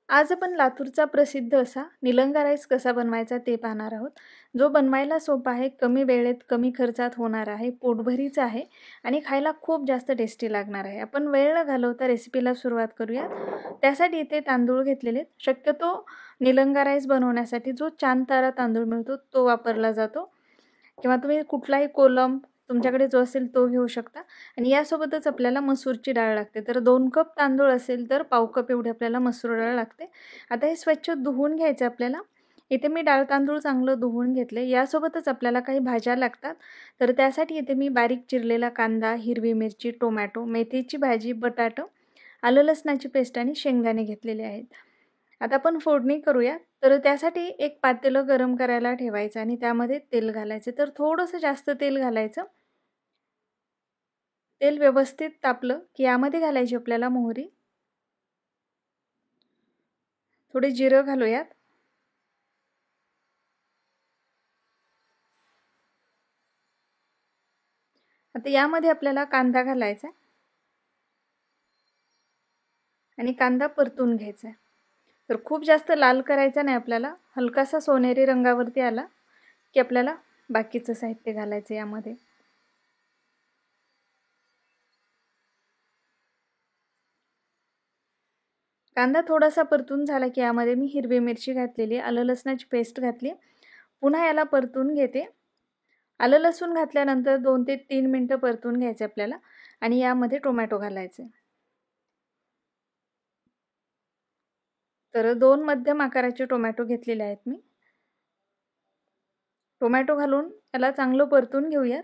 आज आपण लातूरचा प्रसिद्ध असा निलंगा राईस कसा बनवायचा ते पाहणार आहोत. जो बनवायला सोपा आहे, कमी वेळेत, कमी खर्चात होणार आहे, पोटभरीचा आहे आणि खायला खूप जास्त टेस्टी लागणार आहे. आपण वेळ न घालवता रेसिपीला सुरुवात करूया. त्यासाठी इथे तांदूळ घेतलेले आहेत. शक्यतो निलंगा राईस बनवण्यासाठी जो चांद-तारा तांदूळ मिळतो तो वापरला जातो किंवा तुम्ही कुठलाही कोलम तुमच्याकडे जो असेल तो घेऊ शकता. आणि यासोबतच आपल्याला मसूरची डाळ लागते. तर 2 कप तांदूळ असेल तर पाव कप एवढी आपल्याला मसूर डाळ लागते. आता हे स्वच्छ धुवून घ्यायचं आपल्याला. इथे मी डाळ तांदूळ चांगलं धुवून घेतले. यासोबतच आपल्याला काही भाज्या लागतात. तर त्यासाठी इथे मी बारीक चिरलेला कांदा, हिरवी मिरची, टोमॅटो, मेथीची भाजी, बटाटो, आलं लसणाची पेस्ट आणि शेंगदाणे घेतलेले आहेत. आता आपण फोडणी करूया. तर त्यासाठी एक पातेलं गरम करायला ठेवायचं आणि त्यामध्ये तेल घालायचं. तर थोडंसं जास्त तेल घालायचं. तेल व्यवस्थित तापलं की यामध्ये घालायची आपल्याला मोहरी, थोडे जिरं घालूयात. आता यामध्ये आपल्याला कांदा घालायचा आणि कांदा परतून घ्यायचा. तर खूप जास्त लाल करायचा नाही आपल्याला. हलकासा सोनेरी रंगावरती आला की आपल्याला बाकीचं साहित्य घालायचं यामध्ये. कांदा थोडासा परतून झाला की यामध्ये मी हिरवी मिरची घातलेली, आलं लसणाची पेस्ट घातली. पुन्हा याला परतून घेते. आलं लसूण घातल्यानंतर 2 ते 3 मिनिटं परतून घ्यायचे आपल्याला आणि यामध्ये टोमॅटो घालायचे. तर 2 मध्यम आकाराचे टोमॅटो घेतलेले आहेत मी. टोमॅटो घालून याला चांगलं परतून घेऊयात.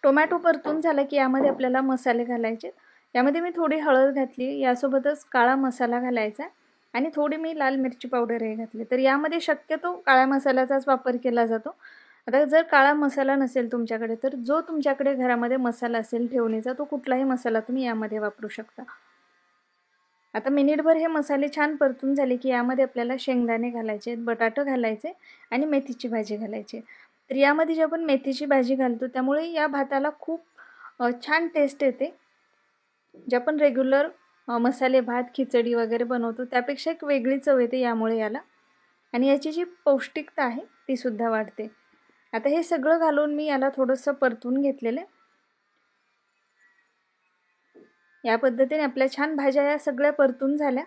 टोमॅटो परतून झाला की यामध्ये आपल्याला मसाले घालायचे. यामध्ये मी थोडी हळद घातली, यासोबतच काळा मसाला घालायचा आणि थोडी मी लाल मिरची पावडरही घातली. तर यामध्ये शक्यतो काळ्या मसाल्याचाच वापर केला जातो. आता जर काळा मसाला नसेल तुमच्याकडे तर जो तुमच्याकडे घरामध्ये मसाला असेल ठेवणीचा तो कुठलाही मसाला तुम्ही यामध्ये वापरू शकता. आता मिनिटभर हे मसाले छान परतून झाले की यामध्ये आपल्याला शेंगदाणे घालायचे, बटाटे घालायचे आणि मेथीची भाजी घालायची. तर यामध्ये जे आपण मेथीची भाजी घालतो त्यामुळे या भाताला खूप छान टेस्ट येते. जे आपण रेग्युलर मसाले भात, खिचडी वगैरे बनवतो त्यापेक्षा एक वेगळी चव येते यामुळे याला. आणि याची जी पौष्टिकता आहे ती सुद्धा वाढते. आता हे सगळं घालून मी याला थोडंसं परतून घेतलेलं आहे. या पद्धतीने आपल्या छान भाज्या या सगळ्या परतून झाल्या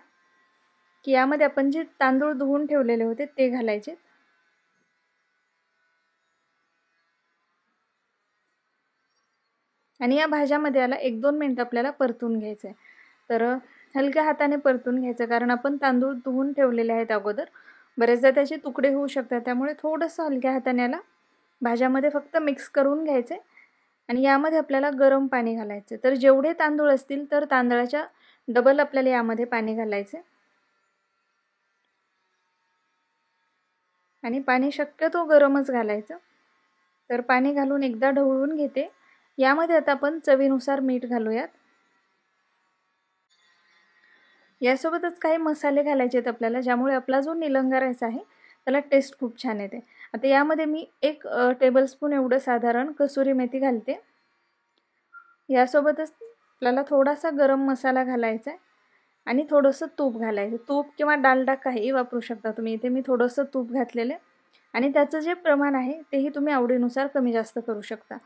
की यामध्ये आपण जे तांदूळ धुवून ठेवलेले होते ते घालायचे. आणि या भाज्यामध्ये याला 1-2 मिनिटं आपल्याला परतून घ्यायचं आहे. तर हलक्या हाताने परतून घ्यायचं कारण आपण तांदूळ धुवून ठेवलेले आहेत अगोदर. बरेचदा त्याचे तुकडे होऊ शकतात त्यामुळे थोडंसं हलक्या हाताने याला भाज्यामध्ये फक्त मिक्स करून घ्यायचे. आणि यामध्ये आपल्याला गरम पाणी घालायचं. तर जेवढे तांदूळ असतील तर तांदळाच्या डबल आपल्याला यामध्ये पाणी घालायचे. आणि पाणी शक्यतो गरमच घालायचं. तर पाणी घालून एकदा ढवळून घेते. यामध्ये आता आपण चवीनुसार मीठ घालूयात. यासोबतच काही मसाले घालायचे आहेत आपल्याला ज्यामुळे आपला जो निलंगा राईस आहे त्याला टेस्ट खूप छान येते. आता यामध्ये मी 1 टेबलस्पून एवढं साधारण कसुरी मेथी घालते. यासोबतच आपल्याला थोडासा गरम मसाला घालायचा आहे आणि थोडंसं तूप घालायचं. तूप किंवा डालडा काहीही वापरू शकता तुम्ही. इथे मी थोडंसं तूप घातलेलं आहे आणि त्याचं जे प्रमाण आहे तेही तुम्ही आवडीनुसार कमी जास्त करू शकता.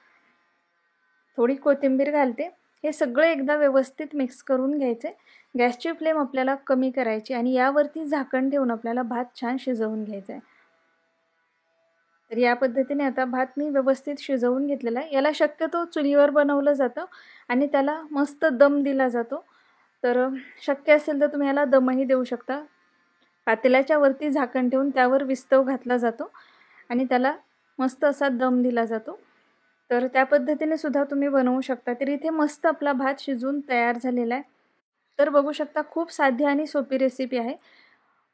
थोडी कोथिंबीर घालते. हे सगळं एकदा व्यवस्थित मिक्स करून घ्यायचे. गॅसची फ्लेम आपल्याला कमी करायची आणि यावरती झाकण ठेवून आपल्याला भात छान शिजवून घ्यायचा आहे. तर या पद्धतीने आता भात मी व्यवस्थित शिजवून घेतलेला आहे. याला शक्यतो चुलीवर बनवलं जातं आणि त्याला मस्त दम दिला जातो. तर शक्य असेल तर तुम्ही याला दमही देऊ शकता. पातेल्याच्या वरती झाकण ठेवून त्यावर विस्तव घातला जातो आणि त्याला मस्त असा दम दिला जातो. तर त्या पद्धतीने सुद्धा तुम्ही बनवू शकता. तर इथे मस्त आपला भात शिजून तयार झालेला आहे. तर बघू शकता खूप साधी आणि सोपी रेसिपी आहे.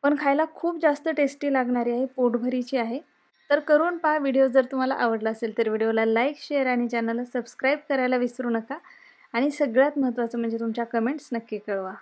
पण खायला खूप जास्त टेस्टी लागणारी आहे, पोटभरीची आहे. तर करून पहा. व्हिडिओ जर तुम्हाला आवडला असेल तर व्हिडिओला लाईक, शेअर आणि चॅनलला सबस्क्राईब करायला विसरू नका. आणि सगळ्यात महत्त्वाचं म्हणजे तुमच्या कमेंट्स नक्की कळवा.